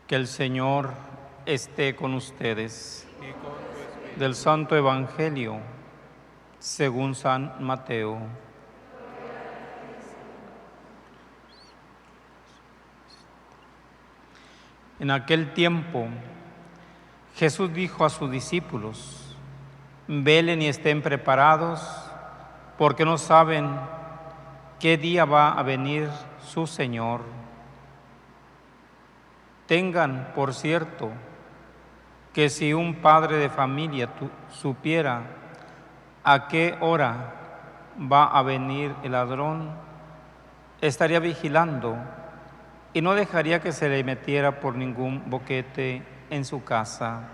Que el Señor esté con ustedes. Y con tu espíritu. Del Santo Evangelio, según San Mateo. En aquel tiempo, Jesús dijo a sus discípulos: velen y estén preparados, porque no saben qué día va a venir su Señor. Tengan por cierto que si un padre de familia supiera a qué hora va a venir el ladrón, estaría vigilando y no dejaría que se le metiera por ningún boquete en su casa.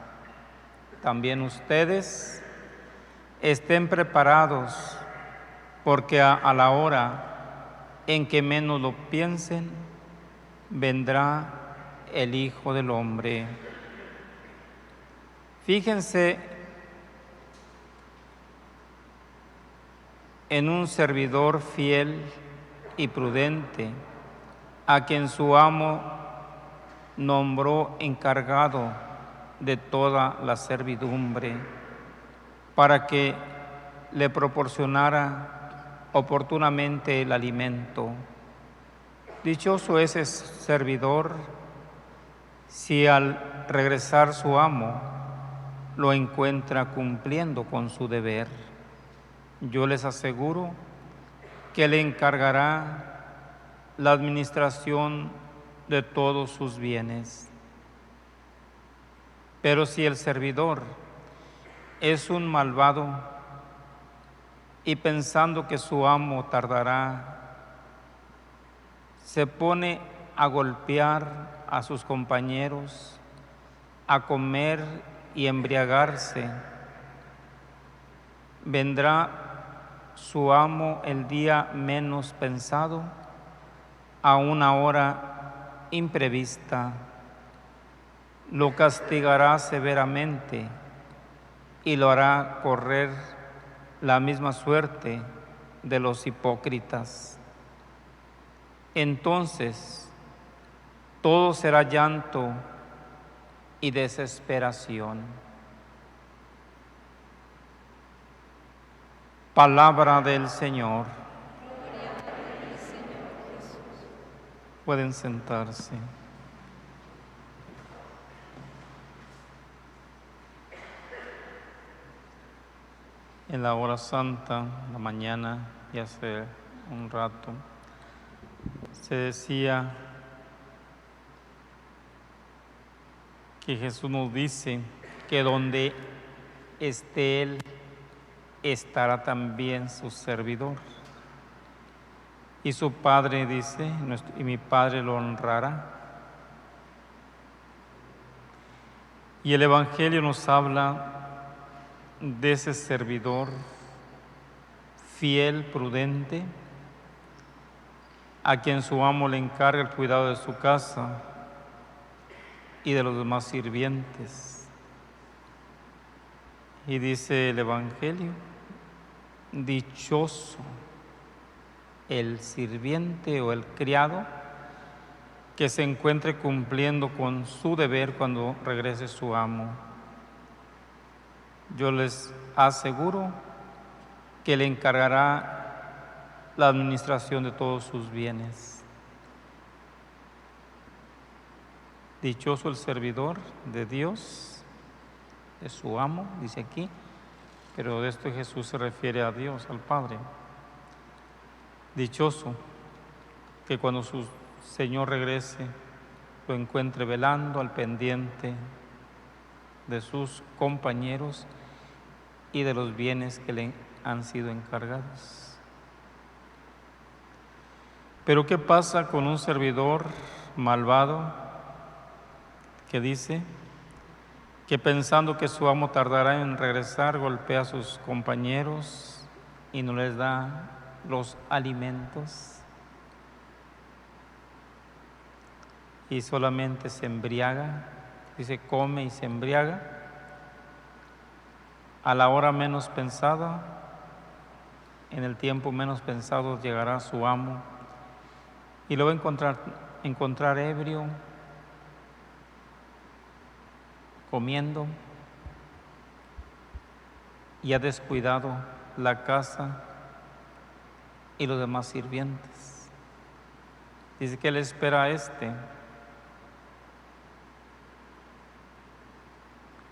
También ustedes estén preparados, porque a la hora en que menos lo piensen, vendrá el Hijo del Hombre. Fíjense en un servidor fiel y prudente, a quien su amo nombró encargado de toda la servidumbre, para que le proporcionara oportunamente el alimento. Dichoso ese servidor si al regresar su amo lo encuentra cumpliendo con su deber. Yo les aseguro que le encargará la administración de todos sus bienes. Pero si el servidor es un malvado y pensando que su amo tardará, se pone a golpear a sus compañeros, a comer y embriagarse, vendrá su amo el día menos pensado, a una hora imprevista, lo castigará severamente y lo hará correr la misma suerte de los hipócritas. Entonces, todo será llanto y desesperación. Palabra del Señor. Gloria a ti, Señor Jesús. Pueden sentarse. En la hora santa, la mañana y hace un rato, se decía que Jesús nos dice que donde esté Él, estará también su servidor. Y su Padre dice, y mi Padre lo honrará. Y el Evangelio nos habla de ese servidor fiel, prudente, a quien su amo le encarga el cuidado de su casa y de los demás sirvientes. Y dice el Evangelio: dichoso el sirviente o el criado que se encuentre cumpliendo con su deber cuando regrese su amo. Yo les aseguro que le encargará la administración de todos sus bienes. Dichoso el servidor de Dios, de su amo, dice aquí, pero de esto Jesús se refiere a Dios, al Padre. Dichoso que cuando su Señor regrese, lo encuentre velando al pendiente de sus compañeros y de los bienes que le han sido encargados. Pero ¿qué pasa con un servidor malvado que dice que pensando que su amo tardará en regresar, golpea a sus compañeros y no les da los alimentos y solamente se embriaga? Dice, come y se embriaga. A la hora menos pensada, en el tiempo menos pensado, llegará su amo y lo va a encontrar ebrio, comiendo y ha descuidado la casa y los demás sirvientes. Dice que él espera a este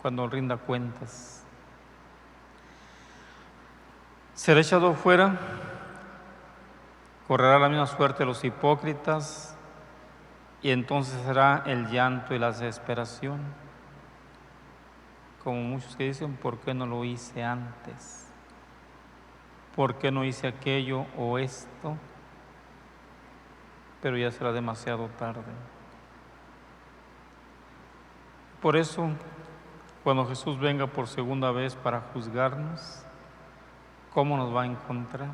cuando rinda cuentas. Será echado fuera, correrá la misma suerte de los hipócritas, y entonces será el llanto y la desesperación. Como muchos que dicen, ¿por qué no lo hice antes? ¿Por qué no hice aquello o esto? Pero ya será demasiado tarde. Por eso, cuando Jesús venga por segunda vez para juzgarnos, ¿cómo nos va a encontrar?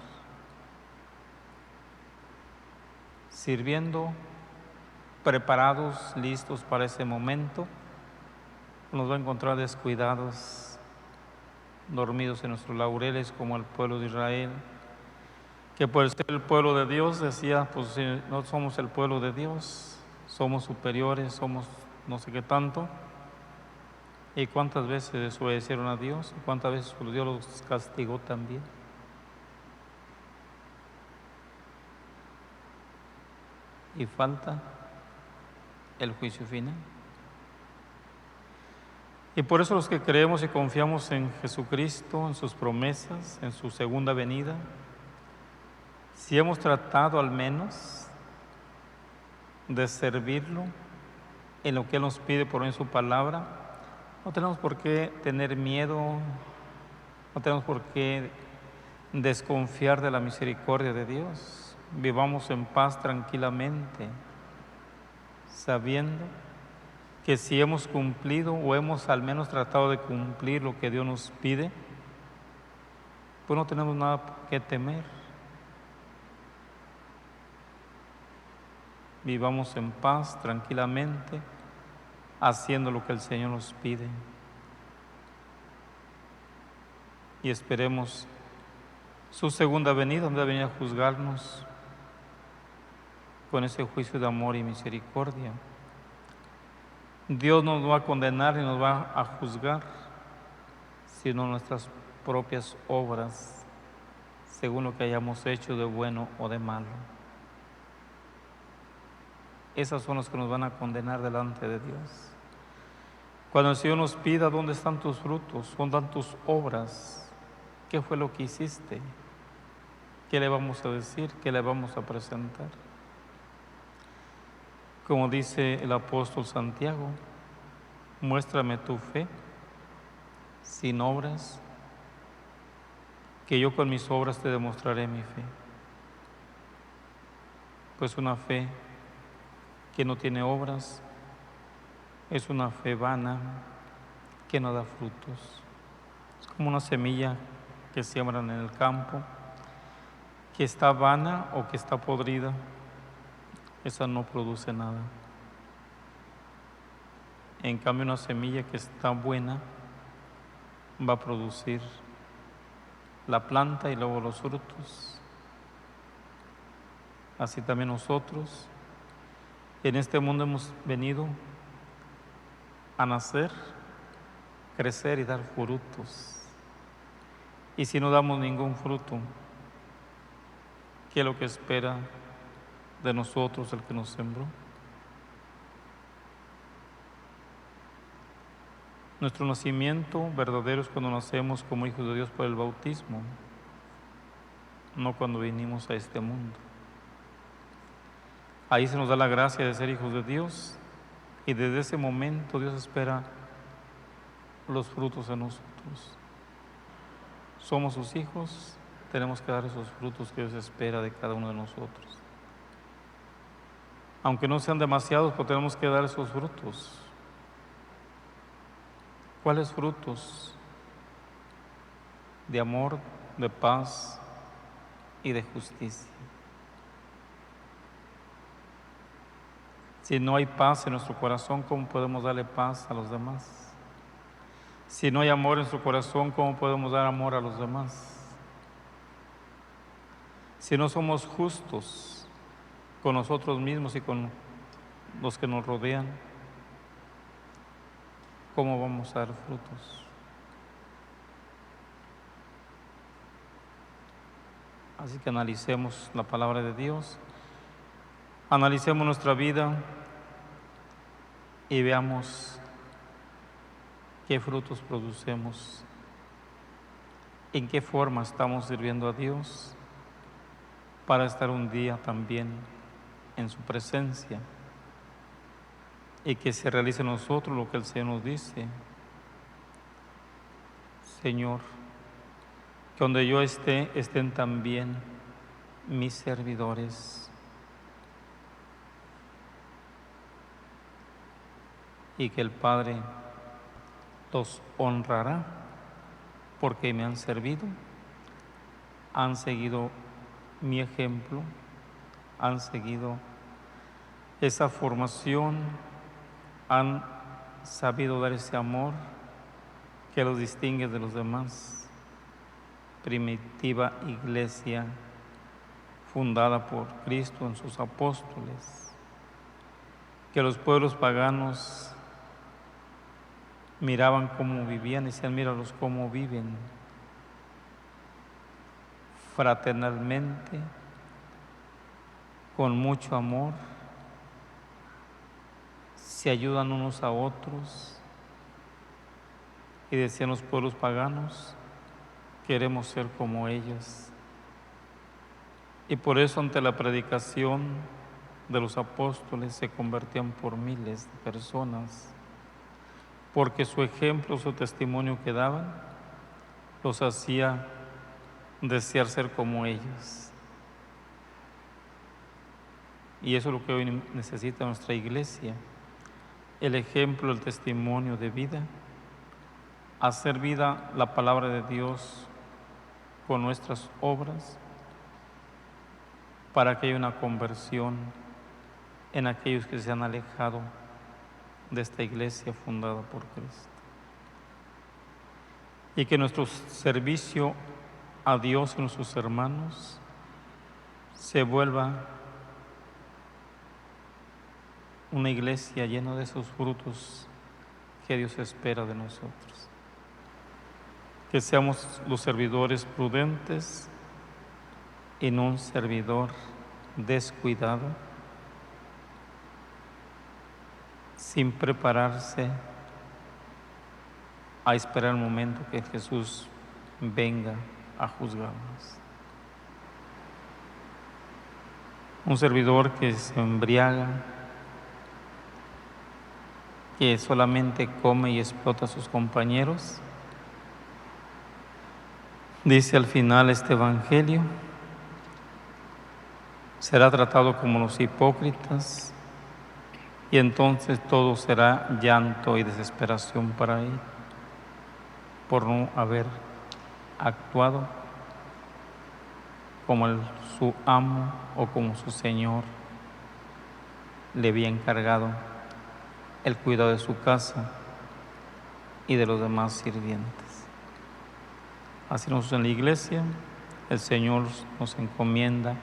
Sirviendo, preparados, listos para ese momento, nos va a encontrar descuidados, dormidos en nuestros laureles como el pueblo de Israel, que por ser el pueblo de Dios decía, pues si no somos el pueblo de Dios, somos superiores, somos no sé qué tanto. ¿Y cuántas veces desobedecieron a Dios? ¿Y cuántas veces Dios los castigó también? Y falta el juicio final. Y por eso los que creemos y confiamos en Jesucristo, en sus promesas, en su segunda venida, si hemos tratado al menos de servirlo en lo que Él nos pide por en su palabra, no tenemos por qué tener miedo, no tenemos por qué desconfiar de la misericordia de Dios. Vivamos en paz tranquilamente, sabiendo que si hemos cumplido o hemos al menos tratado de cumplir lo que Dios nos pide, pues no tenemos nada que temer. Vivamos en paz tranquilamente, haciendo lo que el Señor nos pide. Y esperemos su segunda venida, donde va a venir a juzgarnos con ese juicio de amor y misericordia. Dios nos va a condenar y nos va a juzgar, sino nuestras propias obras, según lo que hayamos hecho de bueno o de malo. Esas son las que nos van a condenar delante de Dios. Cuando el Señor nos pida, ¿dónde están tus frutos? ¿Dónde están tus obras? ¿Qué fue lo que hiciste? ¿Qué le vamos a decir? ¿Qué le vamos a presentar? Como dice el apóstol Santiago, muéstrame tu fe sin obras, que yo con mis obras te demostraré mi fe. Pues una fe que no tiene obras es una fe vana que no da frutos. Es como una semilla que siembran en el campo, que está vana o que está podrida, esa no produce nada. En cambio, una semilla que está buena va a producir la planta y luego los frutos. Así también nosotros en este mundo hemos venido a nacer, crecer y dar frutos. Y si no damos ningún fruto, ¿qué es lo que espera de nosotros el que nos sembró? Nuestro nacimiento verdadero es cuando nacemos como hijos de Dios por el bautismo, no cuando vinimos a este mundo. Ahí se nos da la gracia de ser hijos de Dios y desde ese momento Dios espera los frutos en nosotros. Somos sus hijos, tenemos que dar esos frutos que Dios espera de cada uno de nosotros. Aunque no sean demasiados, pero tenemos que dar esos frutos. ¿Cuáles frutos? De amor, de paz y de justicia. Si no hay paz en nuestro corazón, ¿cómo podemos darle paz a los demás? Si no hay amor en nuestro corazón, ¿cómo podemos dar amor a los demás? Si no somos justos con nosotros mismos y con los que nos rodean, cómo vamos a dar frutos. Así que analicemos la palabra de Dios, analicemos nuestra vida y veamos qué frutos producemos, en qué forma estamos sirviendo a Dios para estar un día también en su presencia y que se realice en nosotros lo que el Señor nos dice. Señor, que donde yo esté, estén también mis servidores. Y que el Padre los honrará porque me han servido, han seguido mi ejemplo, han seguido esa formación, han sabido dar ese amor que los distingue de los demás. Primitiva iglesia fundada por Cristo en sus apóstoles, que los pueblos paganos miraban cómo vivían y decían, míralos cómo viven, fraternalmente, con mucho amor, se ayudan unos a otros. Y decían los pueblos paganos, queremos ser como ellos. Y por eso ante la predicación de los apóstoles se convertían por miles de personas, porque su ejemplo, su testimonio que daban, los hacía desear ser como ellos. Y eso es lo que hoy necesita nuestra iglesia, el ejemplo, el testimonio de vida, hacer vida la palabra de Dios con nuestras obras, para que haya una conversión en aquellos que se han alejado de esta iglesia fundada por Cristo. Y que nuestro servicio a Dios y a nuestros hermanos se vuelva una iglesia llena de esos frutos que Dios espera de nosotros. Que seamos los servidores prudentes y no un servidor descuidado, sin prepararse a esperar el momento que Jesús venga a juzgarnos. Un servidor que se embriaga, que solamente come y explota a sus compañeros. Dice al final este evangelio, será tratado como los hipócritas y entonces todo será llanto y desesperación para él por no haber actuado como su amo o como su Señor le había encargado el cuidado de su casa y de los demás sirvientes. Así nosotros en la iglesia, el Señor nos encomienda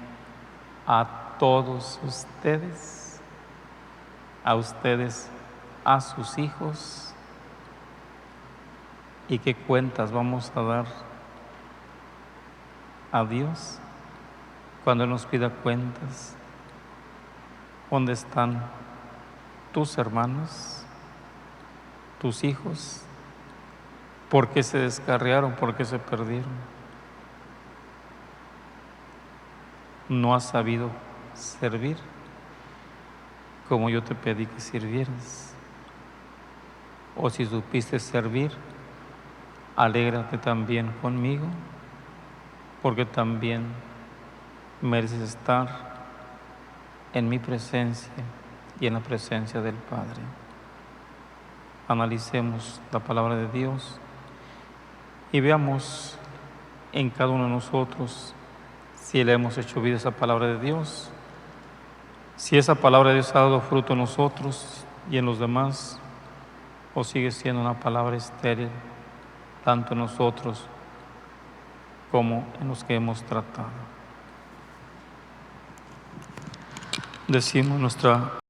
a todos ustedes, a sus hijos, y qué cuentas vamos a dar a Dios cuando Él nos pida cuentas. ¿Dónde están tus hermanos, tus hijos? ¿Por qué se descarriaron? ¿Por qué se perdieron? ¿No has sabido servir como yo te pedí que sirvieras? O si supiste servir, alégrate también conmigo, porque también mereces estar en mi presencia y en la presencia del Padre. Analicemos la palabra de Dios y veamos en cada uno de nosotros si le hemos hecho vida a esa palabra de Dios, si esa palabra de Dios ha dado fruto en nosotros y en los demás, o sigue siendo una palabra estéril, tanto en nosotros como en los que hemos tratado. Decimos nuestra